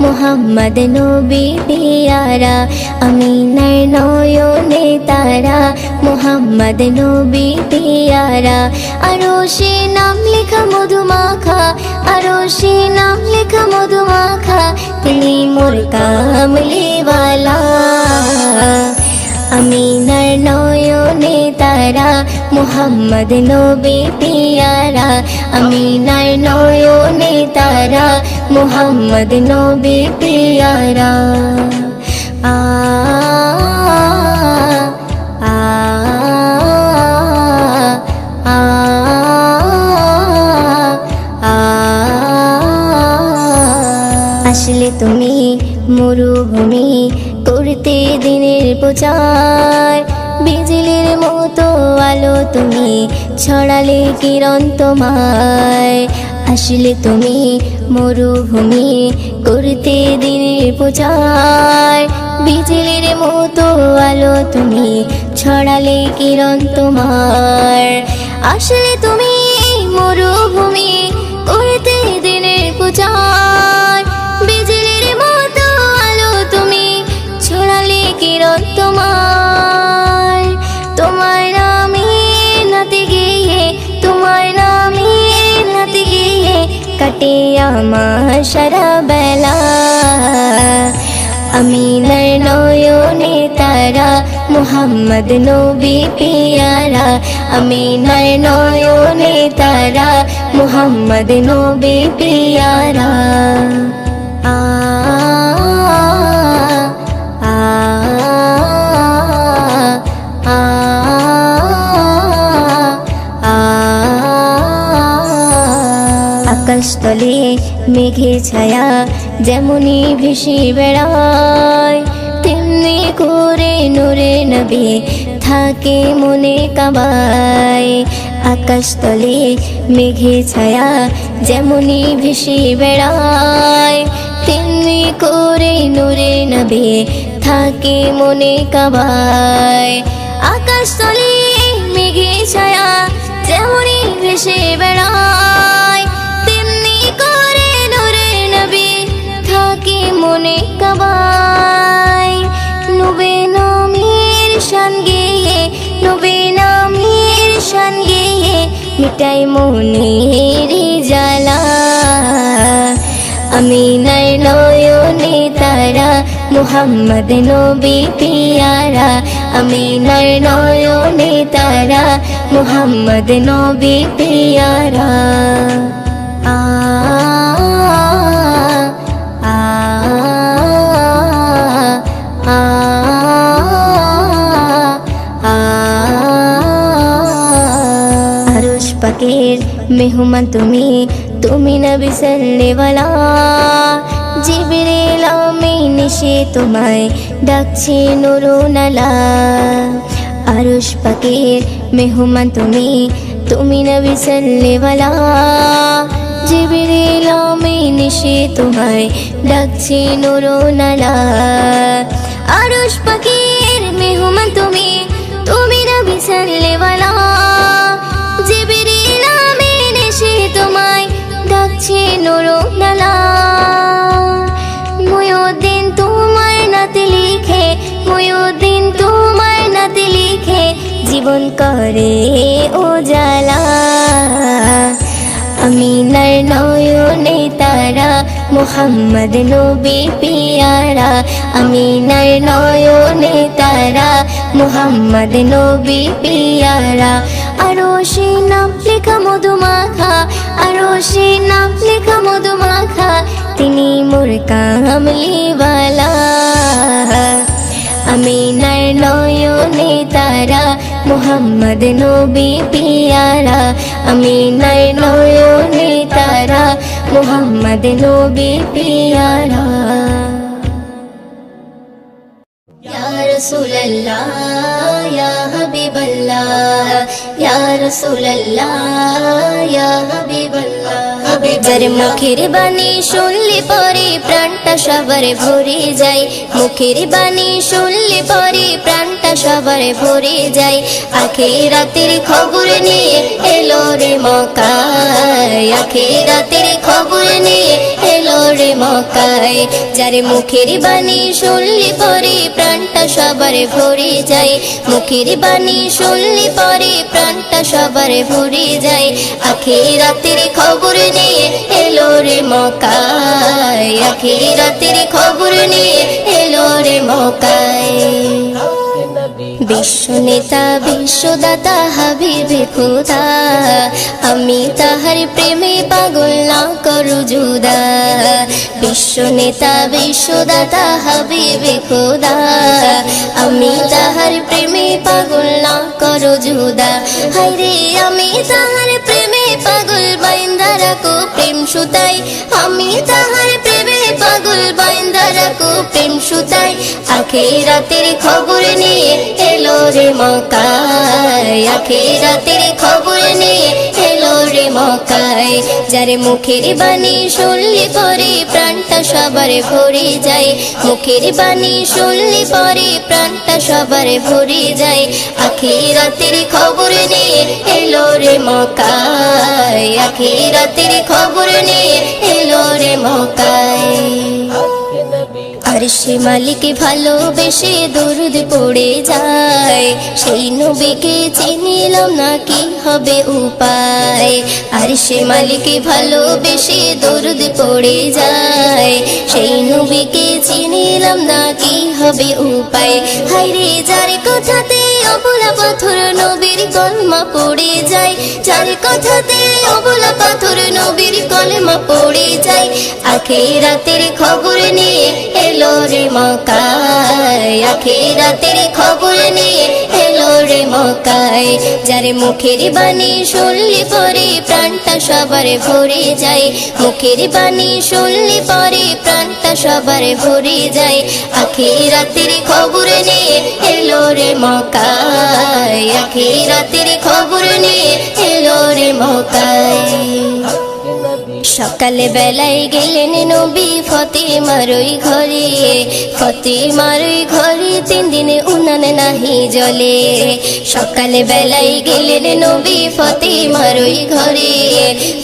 মোহাম্মদ নবী পিয়ারা, আমিনার নয়নে তারা, মোহাম্মদ নবী পিয়ারা। আরশে নাম লেখা মধুমাখা, আরশে নাম লেখা মধুমাখা, তিনি মোর কামলিওয়ালা। আমিনার নয়নে তারা, মোহাম্মদ নবী পিয়ারা, আমিনার নয়নে তারা, মোহাম্মদ নবী পিয়ারা। আ আ আ আসলে তুমি মরুভূমি করতে দিনের প্রচার, বিজলির মতো আলো তুমি ছড়ালে কিরণ তোমায়। আসলে তুমি মরুভূমি করতে দিনের প্রচার, বিজলির মতো আলো তুমি ছড়ালে কিরণ তোমার। আসলে তুমি মরুভূমি করতে দিনের প্রচার, বিজলির মতো আলো তুমি ছড়ালে কিরণ তোমার। তোমার নামে নাতে গিয়ে, তোমার নামে নাতে গিয়ে কাটে আমার সারা বেলা। আমিনার নয়নে তারা, মোহাম্মদ নবী পিয়ারা, আমিনার নয়নে তারা, মোহাম্মদ নবী পিয়ারা। আ আ আ আকাশতলে মেঘে ছায়া যেমনি ভেসে বেড়ায়, তেমনি করে নূরে নবী থাকে মনে কাবায়। আকাশতলে মেঘে ছায়া যেমনি ভেসে বেড়ায়, তেমনি করে নূরে নবী থাকে মনে কাবায়। আকাশতলে মেঘে ছায়া যেমনি ভেসে বেড়ায়, তেমনি করে নূরে নবী থাকে মনে কাবায়। নবী নামের শান গেয়ে, নবী নামের শান গেয়ে মিটাই মনের জ্বালা। আমিনার নয়নে তারা, মোহাম্মদ নবী পিয়ারা, আমিনার নয়নে তারা, মোহাম্মদ নবী পিয়ারা। আ আ আ আরশ পাকের মেহমান তুমি, তুমি নবী সাল্লেওয়ালা। জিবরিল আমিন এসে তোমায় ডাকছে নুরুনালা। আরশ পাকের মেহমান তুমি, তুমি নবী সাল্লেওয়ালা। জিবরিল আমিন এসে তোমায় ডাকছে নুরুনালা। আরশ পাকের মেহমান তুমি, তুমি নবী সাল্লেওয়ালা। জিবরিল আমিন এসে তোমায় ডাকছে নুরুনালা। মুয়ুদ্দিন তোমার নাতে লিখে, মুয়ুদ্দিন তোমার নাতে লিখে জীবন করে উজালা। আমিনার নয়নে তারা, মোহাম্মদ নবী পিয়ারা, আমিনার নয়নে তারা, মোহাম্মদ নবী পিয়ারা। আরশে নাম লেখা মধুমাখা, আরশে নাম লেখা মধুমাখা, তিনি মোর কামলিওয়ালা। আমিনার নয়নে তারা, মোহাম্মদ নবী পিয়ারা, আমিনার নয়নে তারা, মোহাম্মদ নবী পিয়ারা। ইয়া রাসূলুল্লাহ ইয়া হাবিবাল্লাহ, ইয়া রাসূলুল্লাহ ইয়া হাবিবাল্লাহ। যার মুখের বাণী শুনলে পরে সবার ভরে যায় মুখের বাণী শুনলে পরে প্রাণটা সবার ভরে যায় আখিরাতের খবর নিয়ে এলো রে মক্কায় আখিরাতের খবর নিয়ে এলো রে মক্কায় যার মুখের বাণী শুনলে পরে প্রাণটা সবার ভরে যায় মুখের বাণী শুনলে পরে প্রাণটা সবার ভরে যায় আখিরাতের খবর নিয়ে এলো রে মক্কায় আখিরাতের খবর নিয়ে এলো রে মক্কায় বিশ্ব নেতা বিশ্বদাতা হাবিবে খোদা আমি তাহার প্রেমে পাগল না করু জুদা বিশ্ব নেতা বিশ্বদাতা হাবিবে খোদা আমি তাহার প্রেমে পাগল না করু জুদা হায়রে আমি তাহার প্রেমে পাগল বাইন্দা রাখো প্রেম সুতাই আমি তাহার প্রেমে পাগল বাইন্দা রাখো প্রেম সুতাই আখিরাতের খবর নিয়ে এলো রে মক্কায় আখিরাতের খবর নিয়ে এলো রে মক্কায় যার মুখের বাণী শুনলে পরে প্রাণটা সবার ভরে যায় মুখের বাণী শুনলে পরে প্রাণটা সবার ভরে যায় আখিরাতের খবর নিয়ে এলো রে মক্কায় আখিরাতের খবর নিয়ে এলো রে মক্কায় আরশে মালিক ভালোবেসে দরুদ পড়ে যায় সেই নবীকে চিনিলাম না কি হবে উপায় আরশে মালিক ভালোবেসে দরুদ পড়ে যায় সেই নবীকে চিনিলাম না কি হবে উপায় হায়রে যার কথাতে অবলা পাথর নবীর কলমা পড়ে যায় যার কথাতে অবলা পাথর নবীর কলমা পড়ে যায় আখিরাতের খবর নিয়ে এলো রে মক্কায় আখিরাতের খবর নিয়ে এলো রে মক্কায় যার মুখের বাণী শুনলে পরে প্রাণটা সবার ভরে যায় মুখের বাণী শুনলে পরে প্রাণটা সবার ভরে যায় আখিরাতের খবর নিয়ে এলো রে মক্কায় আখিরাতের খবর নিয়ে এলো রে মক্কায় সকালে বেলায় গেলেন নবী ফতেমার ওই ঘরে ফতেমার ওই ঘরে 3 দিনে উনান নাহি জ্বলে সকালে বেলায় গেলেন নবী ফতেমার ওই ঘরে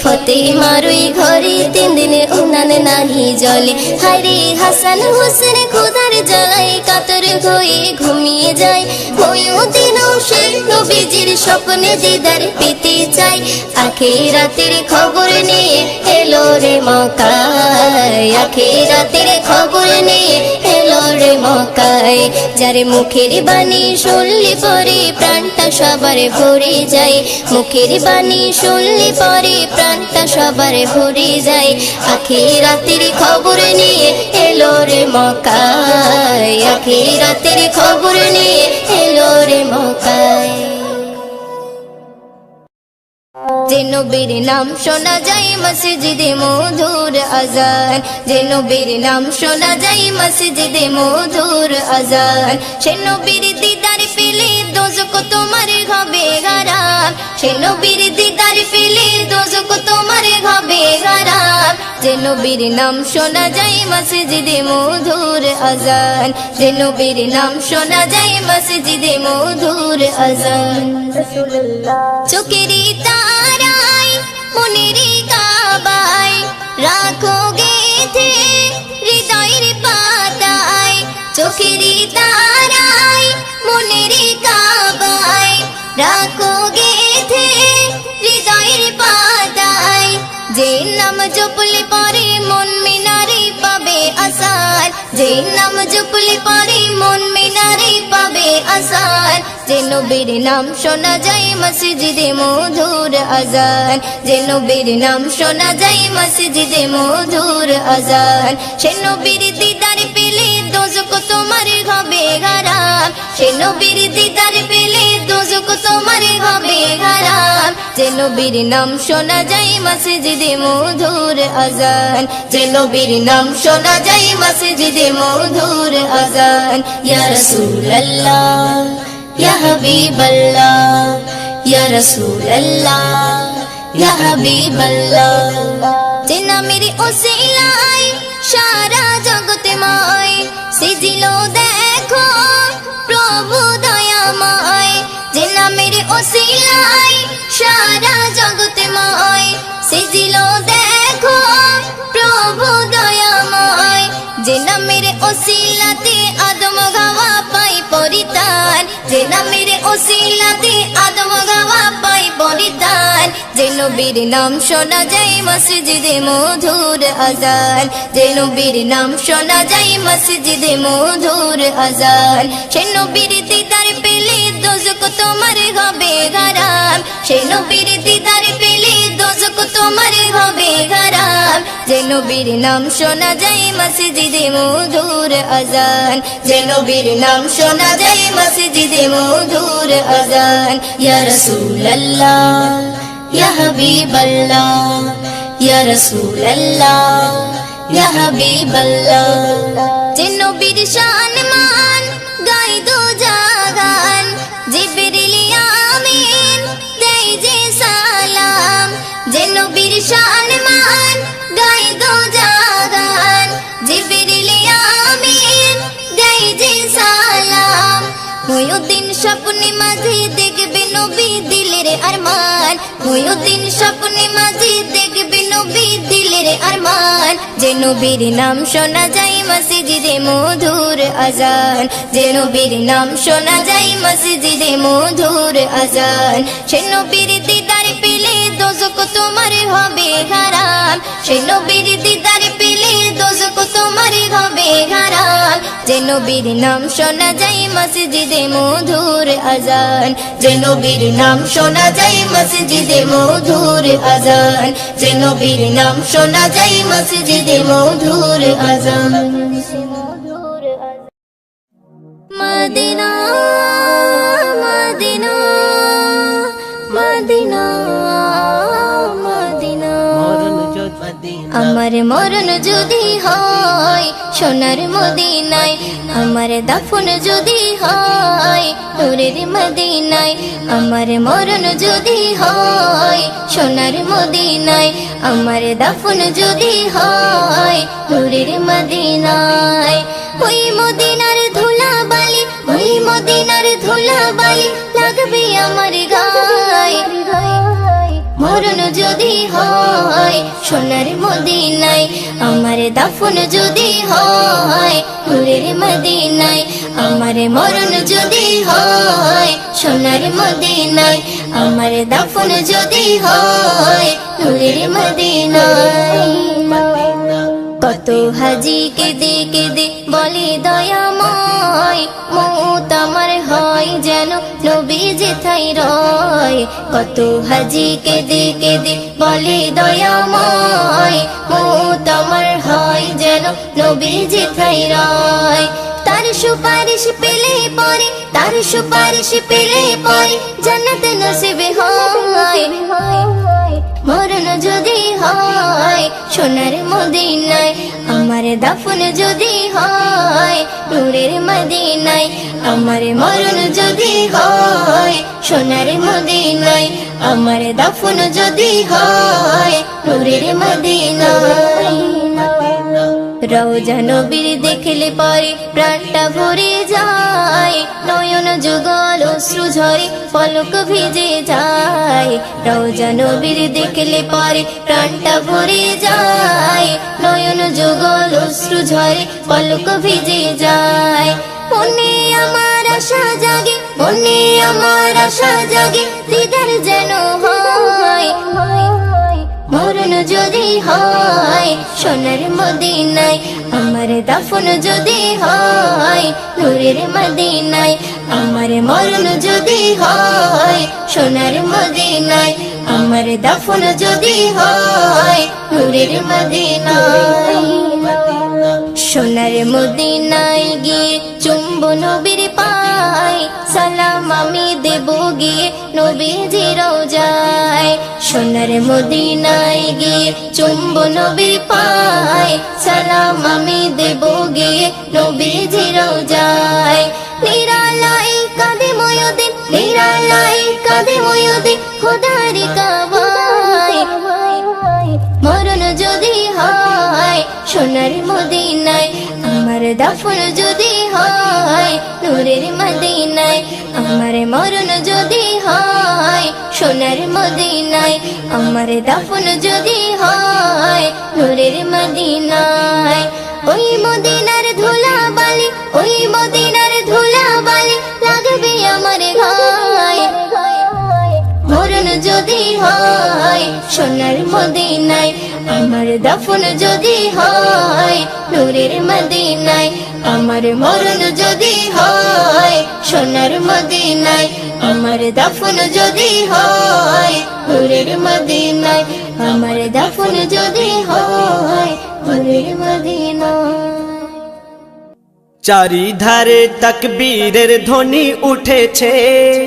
ফতেমার ওই ঘরে 3 দিনে উনান নাহি জ্বলে হায়রে হাসান হোসেন খোদার জ্বালায় কাতর হয়ে ঘুমিয়ে যায় ওইও দিনও সে নবীজির স্বপ্নে দিদার পেতে চায় আখিরাতের খবর নিয়ে এলো রে মক্কায় আখিরাতের খবর নিয়ে এলো রে মক্কায় যার মুখের বাণী শুনলে পরে প্রাণটা সবার ভরে যায় মুখের বাণী শুনলে পরে প্রাণটা সবার ভরে যায় আখিরাতের খবর নিয়ে এলো রে মক্কায় আখিরাতের খবর নিয়ে এলো রে মক্কায় যে নবীর নাম শোনা যায় মসজিদে মধুর আজান যে নবীর নাম শোনা যায় মসজিদে মধুর আজান সে নবীর দিদার পেলে দোজখ তোমার হবে হারাম সে নবীর দিদার পেলে দোজখ তোমার হবে হারাম যে নবীর নাম শোনা যায় মসজিদে মধুর আজান যে নবীর নাম শোনা যায় মসজিদে মধুর আজান চোখেরই তারায় মনেরই কাবায় রাখো গেথে হৃদয়ের পাতায় চোখেরই তারায় মনেরই কাবায় রাখো গেথে হৃদয়ের পাতায় যে নাম জপলে পরে মন মিনারে পাবে আসার যে নাম জপলে পরে মন মিনারে পাবে আসার যে নবীর নাম শোনা যায় মসজিদে মধুর আজান যে নবীর নাম শোনা যায় মসজিদে মধুর আজান সে নবীর দিদার পেলে দোজখ তোমার হবে হারাম সে নবীর দিদার পেলে দোজখ তোমার হবে হারাম যে নবীর নাম শোনা যায় মসজিদে মধুর আজান যে নবীর নাম শোনা যায় মসজিদে মধুর আজান ইয়া রাসূলুল্লাহ ইয়া হাবিবাল্লাহ ইয়া রাসূলুল্লাহ ইয়া হাবিবাল্লাহ যে নামের ওসিলায় সারা জগৎ নাই সারা জগৎময় সিজিল দেখো প্রভু দয়াময় যে নামের ওসিলাতে আদম গাওয়া পাই পরিত্রাণ যে নামের ওসিলাতে আদম গাওয়া পাই পরিত্রাণ যে নবীর নাম শোনা যায় মসজিদে মধুর আজান যে নবীর নাম শোনা যায় মসজিদে মধুর আজান সে নবীর দিদার পেলে দোজখ তোমার হবে হারাম সে নবীর দিদার পেলে দোজখ তোমার হবে হারাম যে নবীর নাম শোনা যায় মসজিদে মধুর আজান যে নবীর নাম শোনা যায় মসজিদে মধুর আজান ইয়া রাসূলুল্লাহ ইয়া হাবিবাল্লাহ ইয়া রাসূলুল্লাহ ইয়া হাবিবাল্লাহ যে নবীর শান মান গাই দো জাগান জিবরিল আমিন দেই যে সালাম যে নবীর শান মান গাই দো জাগান জিবরিল আমিন দেই যে সালাম ময়ুদ্দিন স্বপ্নে মাঝে দেখবে নবী দিলের আরমান ময়ুদ্দিন স্বপ্নে মাঝে দেখবে নবী দিলের আরমান যে নবীর নাম শোনা যায় মসজিদে মধুর আজান যে নবীর নাম শোনা যায় মসজিদে মধুর আজান সে নবীর দিদার পেলে দোজখ তোমার হবে হারাম সে নবীর দিদার পেলে দোজখ তোমার হবে হারাম যে নবীর নাম শোনা যায় মসজিদে মধুর আজান যে নবীর নাম শোনা যায় মসজিদে মধুর আজান যে নবীর নাম শোনা যায় মসজিদে মধুর আজান মদিনা মদিনা মদিনা মদিনা আমার মরণ যদি হয় সোনার মদিনায় আমার দাফন যদি হয় নূরের মদিনায় আমার মরণ যদি হয় সোনার মদিনায় আমার দাফন যদি হয় নূরের মদিনায় ওই মদিনার ধুলা বালি ওই মদিনার ধুলা বালি লাগবে আমার গায়ে মরণ যদি হয় সোনার মদিনায় আমার দাফন যদি হয় নূরের মদিনায় আমার মরণ যদি হয় সোনার মদিনায় আমার দাফন যদি হয় নূরের মদিনায় কত হাজি কেঁদে কেঁদে বলে দয়াময় মৌত আমার হয় যেন নবী যেথায় রয় কত হাজি কেঁদে কেঁদে বলে দয়াময় মৌত আমার হয় যেন নবী যেথায় রয় তার সুপারিশ পেলে পরে তার সুপারিশ পেলে পরে জান্নাত নসিবে হয় মরণ যদি হয় সোনার মদিনায় আমার দাফন যদি হয় নূরের মদিনায় আমার মরণ যদি হয় সোনার মদিনায় আমার দাফন যদি হয় নূরের মদিনায় রওজা নবীর দেখলে পরে প্রাণটা ভরে যায় নয়ন যুগল অশ্রু ঝরে পলক ভিজে যায় রওজা নবীর দেখলে পরে প্রাণটা ভরে যায় নয়ন যুগল অশ্রু ঝরে পলক ভিজে যায় মনে আমার আশা জাগে মনে আমার আশা জাগে দিদার যেন হয় মরণ যদি হয় সোনার মদিনায় আমার দাফন যদি হয় নূরের মদিনায় আমার মরণ যদি হয় সোনার মদিনায় আমার দাফন যদি হয় নূরের মদিনায় সোনার মদিনায় গিয়ে চুম্বো নবীর পায় সালাম আমি দেব গিয়ে নবীজি রওজায় সোনার মদিনায় গিয়ে চুম্বো নবীর পায় সালাম আমি দেব গিয়ে নবীজি রওজায় নিরালাই কাঁদে ময়ূদিন নিরালাই কাঁদে ময়ূদিন খোদার কাবায় মরণ যদি হয় সোনার মদিনায় আমার দাফন যদি হয় নূরের মদিনায়, আমার মরণ যদি হয় সোনার মদিনায়, আমার দাফন যদি হয় নূরের মদিনায়। ওই মদিনার ধুলা বালি, ওই মদিনার ধুলা বালি লাগবে আমার গায়ে। মরণ যদি হয় সোনার মদিনায়, আমার দাফন যদি হয় নূরের মদিনায়, আমার মরণ যদি হয় সোনার মদিনায়, আমার দাফন যদি হয় নূরের মদিনায়, আমার দাফন যদি হয় নূরের মদিনায়। চারিধারে তাকবীরের ধ্বনি উঠেছে,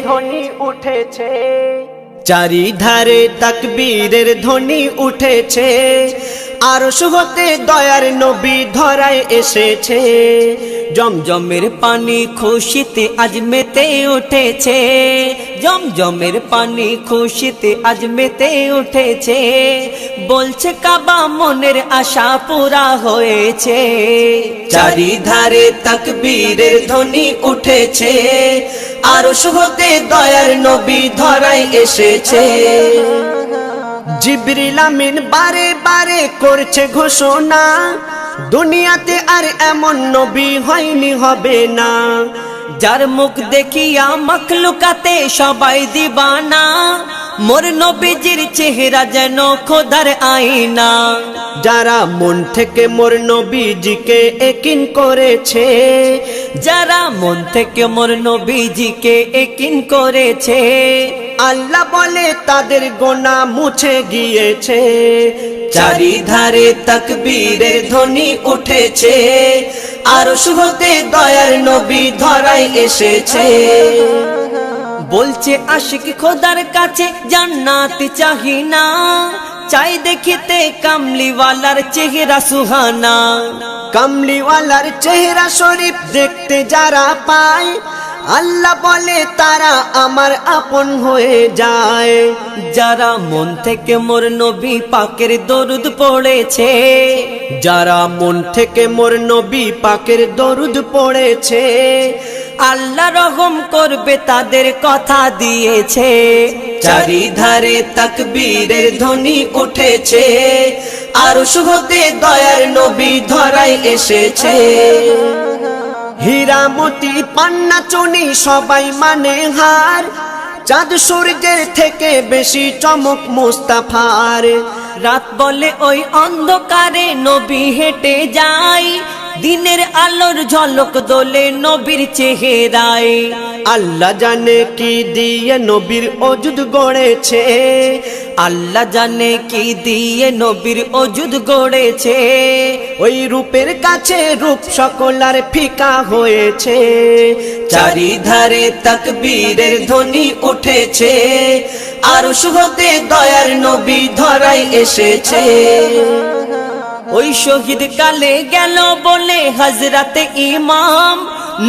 ধ্বনি উঠেছে, চারিধারে তাকবীরের ধ্বনি উঠেছে, আরশ হতে দয়ার নবী ধরায় এসেছে। জমজমের পানি খুশিতে আজ মেতে উঠেছে, জমজমের পানি খুশিতে আজ মেতে উঠেছে, বলছে কাবা মনের আশা পুরা হয়েছে। চারিধারে তাকবীরের ধ্বনি উঠেছে, আরশ হতে দয়ার নবী ধরায় এসেছে। জিবরিল আমিন বারে বারে করছে ঘোষণা, দুনিয়াতে আর এমন নবী হয়নি হবে না, যার মুখ দেখিয়া মখলুকাতে সবাই দিবানা, মোর নবীজির চেহারা যেন খোদার আয়না। যারা মন থেকে মোর নবীজিকে একিন করেছে, যারা মন থেকে মোর নবীজিকে একিন করেছে, আল্লাহ বলে তাদের গোনাহ মুছে গিয়েছে। চারিধারে তাকবীরের ধ্বনি উঠেছে, আরশ হতে দয়ার নবী ধরায় এসেছে। বলছে আশিক খোদার কাছে জান্নাত চাহি না, চাই দেখিতে কামলিওয়ালার চেহারা সুহানা। কামলিওয়ালার চেহারা শরীফ দেখতে যারা পায়, আল্লাহ বলে তারা আমার আপন হয়ে যায়। যারা মন থেকে মোর নবী পাকের দরুদ পড়েছে, যারা মন থেকে মোর নবী পাকের দরুদ পড়েছে, আল্লাহ রহম করবে তাদের কথা দিয়েছে। চারিধারে তাকবীরের ধ্বনি উঠেছে, আরশ হতে দয়ার নবী ধরায় এসেছে। হীরা মতি পান্না চুনি সবাই মানে হার, চাঁদ সূর্যের থেকে বেশি চমক মুস্তাফার। রাত বলে ওই অন্ধকারে নবী হেঁটে যায়, দিনের আলোর ঝলক দোলে নবীর চেহারায়। আল্লাহ জানে কি দিয়ে নবীর ওজুদ গড়েছে, আল্লাহ জানে কি দিয়ে নবীর ওজুদ গড়েছে। ওই রূপের কাছে রূপ সকলার ফিকা হয়েছে। চারিধারে তাকবীরের ধ্বনি উঠেছে, আরশ হতে দয়ার নবী ধরায় এসেছে। ওই শহীদ কালে গেল বলে হযরতে ইমাম,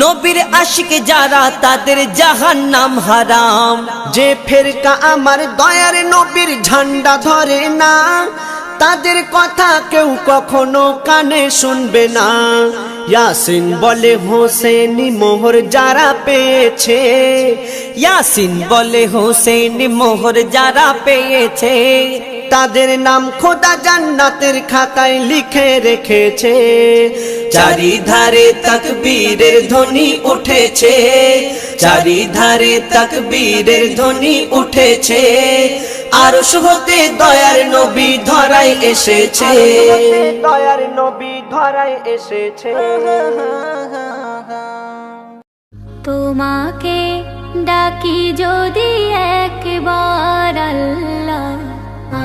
নবীর আশিক যারা তাদের জাহান্নাম হারাম। যে ফেরকা আমার দয়ার নবীর ঝান্ডা ধরে না, তাদের কথা কেউ কখনো কানে শুনবে না। ইয়াসিন বলে হোসেনি মোহর যারা পেয়েছে, ইয়াসিন বলে হোসেনি মোহর যারা পেয়েছে, তাদের নাম খোদা জান্নাতের খাতায় লিখে রেখেছে। চারিধারে তাকবীরের ধ্বনি উঠেছে, চারিধারে তাকবীরের ধ্বনি উঠেছে, আরশ হতে দয়ার নবী ধরায় এসেছে, দয়ার নবী ধরায় এসেছে। তোমাকে ডাকি যদি একবার আল্লাহ,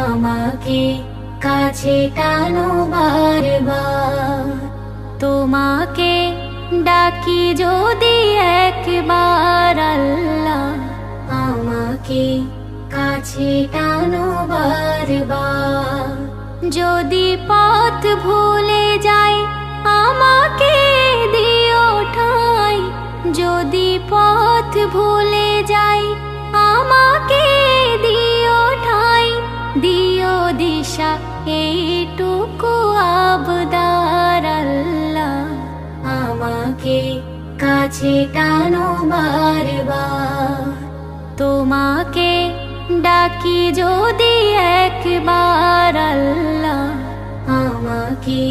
আমাকে কাছে টানো বারবার। তোমাকে ডাকি যদি একবার আল্লাহ, আমাকে কাছে টানো বারবার। যদি পথ ভুলে যাই আমাকে দিও ঠাই, যদি পথ ভুলে যাই আমাকে দিও ঠাই। দিও দিশা এইটুকু আবদার আল্লাহ, কাছে টানো বারবার। তোমাকে ডাকি যদি একবার আল্লাহ, আমাকে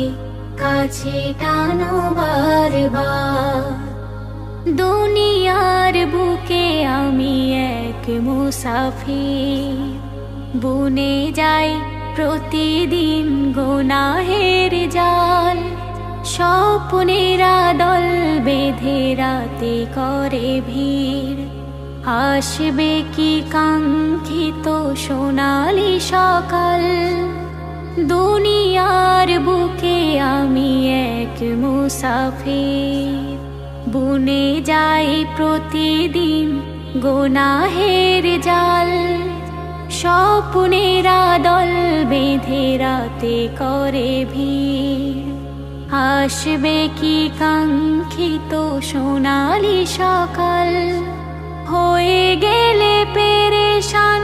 কাছে টানো বারবার। দুনিয়ার বুকে আমি এক মুসাফির, বুনে যাই প্রতিদিন গুনাহের জাল। স্বপ্নেরা দল বেঁধে রাতে করে ভিড়, আসবে কি কাঙ্ক্ষিত সোনালি সকাল। দুনিয়ার বুকে আমি এক মুসাফির, বুনে যাই প্রতিদিন গুনাহের জাল। স্বপ্নেরা দল বেঁধে রাতে করে ভিড়, আসবে কি কাঙ্ক্ষিত সোনালি সকাল। হয়ে গেলে পেরেশান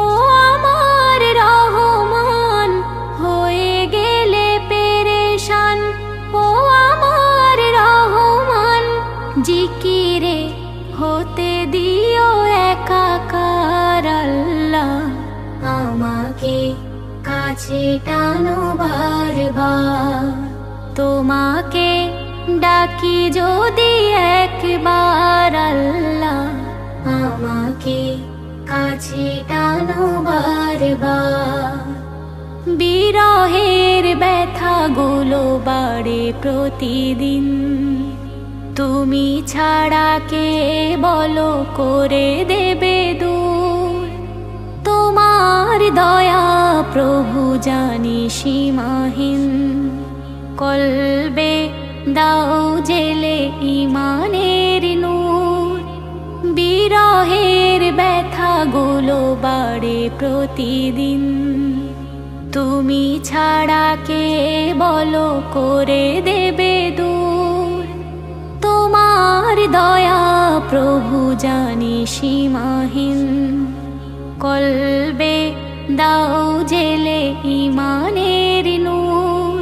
ও আমার রহমান, হয়ে গেলে পেরেশান ও আমার রহমান। জিকিরে হতে দিও একাকার আল্লাহ, আমাকে কাছে টানো বারবার। তোমাকে ডাকি যদি একবার আল্লাহ, আমাকে কাছে টানো বারবার। বিরহের ব্যথাগুলো বাড়ে প্রতিদিন, তুমি ছাড়া কে বলো করে দেবে দূর। তোমার দয়া প্রভু জানি সীমাহীন, কলবে দাও জেলে ইমানের নূর। বিরহের ব্যথাগুলো বাড়ে প্রতিদিন, তুমি ছাড়া কে বলো করে দেবে দূর। তোমার দয়া প্রভু জানি সীমাহীন, কলবে দাও জেলে ইমানের নূর।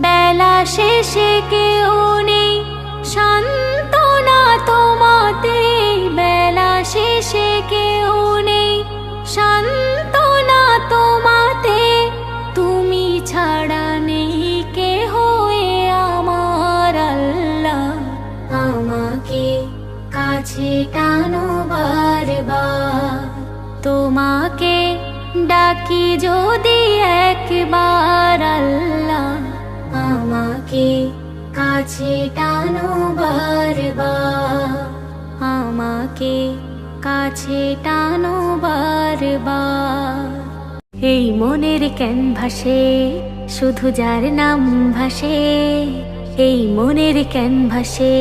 বেলা শেষে কেউ নেই সান্ত্বনা তোমাতে, বেলা শেষে কেউ নেই সান্ত্বনা তোমাতে। তুমি ছাড়া নেই কে হয়ে আমার আল্লাহ, আমাকে কাছে টানো বারবার। তোমাকে ডাকি যদি একবার আল্লাহ, আমাকে কাছে টানো বারবার। আমাকে কাছে টানো বারবার। এই মনের ক্যানভাসে শুধু যার নাম ভাসে, এই মনের ক্যানভাসে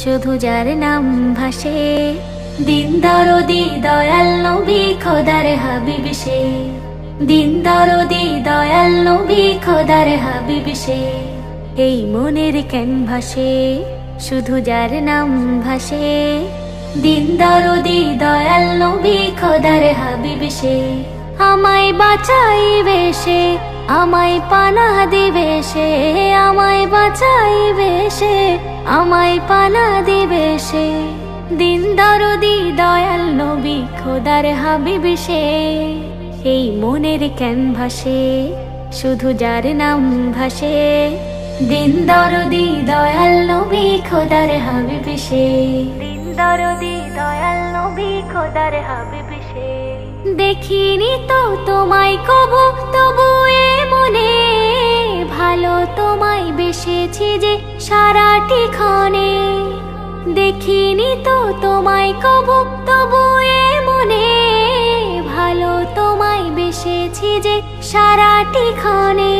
শুধু যার নাম ভাসে। দিন দরদি দয়াল নবী খোদার হাবিব সে, দিন দরদি দয়াল নবী খোদার হাবিব সে। এই মনের ক্যানভাসে শুধু যার নাম ভাসে, দিন দরদি দয়াল নবী খোদার হাবিব সে। আমায় বাঁচাইবে সে, আমায় পানাহ দিবে সে, আমায় বাঁচাইবে সে, আমায় পানাহ দিবে সে। দিন দরদি দয়াল নবী খোদার হাবিব সে। এই মনের ক্যানভাসে শুধু যার নাম ভাসে, দিন দরদি দয়াল নবী খোদার হাবিব সে। দিন দরদি দয়াল নবী খোদার হাবিব সে। দেখিনি তো তোমায় কবু, তবু এ মনে ভালো তোমায় বেসেছি যে সারাটি ক্ষণে। দেখিনি তো তোমায় কবু, তবু এ মনে ভালো তোমায় বেসেছি যে সারাটি ক্ষণে।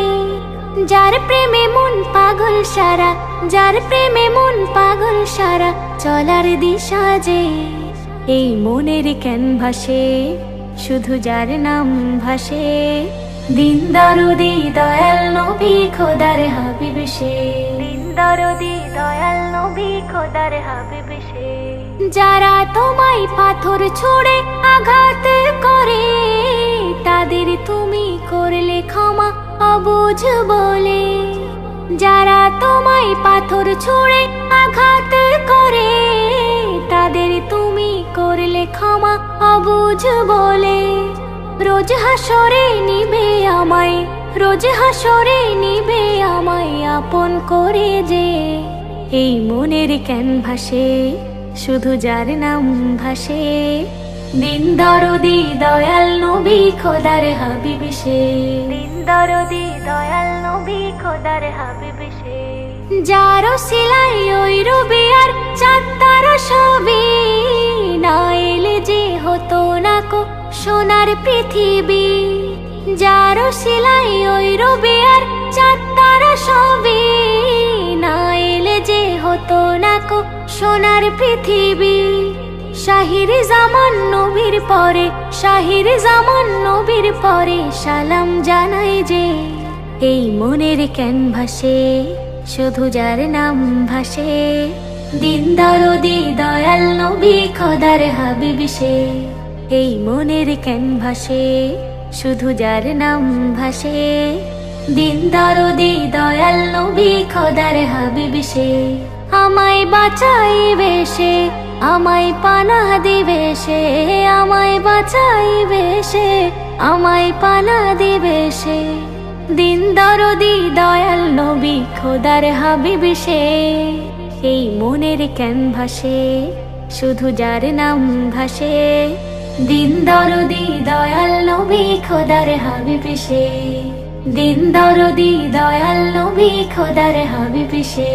যার প্রেমে মন পাগল সারা, যার প্রেমে মন পাগল সারা, চলার দিশা যে এই মনের ক্যানভাসে শুধু যার নাম ভাসে। দিন দরদি দয়াল নবী খোদার হাবিব সে, দিন দরদি দয়াল নবী খোদার হাবিব সে। যারা তোমায় পাথর ছুঁড়ে আঘাত করে, তাদের তুমি করলে ক্ষমা অবুঝ বলে। যারা তোমায় পাথর ছুঁড়ে আঘাত করে, বুঝ বলে রোজ হাসরে নিবে আমায়, রোজ হাসরে নিবে আমায় আপন করে যে। এই মনের ক্যানভাসে শুধু যার নাম ভাসে, দিন দরদি দয়াল নবী খোদার হাবিব সে, দিন দরদি দয়াল নবী খোদার হাবিব সে। যার সিলাই ওই রবি আর চাঁদ তারা সবই, না এলে যে হতো না কো সোনার পৃথিবী। যার সিলাই ওই রবি আর চাঁদ তারা সবই, না এলে যে হতো না কো সোনার পৃথিবী। শাহির জামান নবীর পরে, শাহির জামান নবীর পরে সালাম জানাই যে। এই মনের ক্যানভাসে শুধু যার নাম ভাসে, দিন দরদি দয়াল নবী খোদার হাবিব সে। এই মনের ক্যানভাসে শুধু যার নাম ভাসে, দিন দরদি দয়াল নবী খোদার হাবিব সে। আমায় বাঁচাইবে সে, আমায় পানাহ দিবে সে, আমায় বাঁচাইবে সে, আমায় পানাহ দিবে সে। দিন দরদি দয়াল নবী খোদার হাবিব সে। এই মনের ক্যানভাসে শুধু যার নাম ভাসে, দিন দরদি দয়াল নবী খোদার হাবিব সে। দিন দরদি দয়াল নবী খোদার হাবিব সে।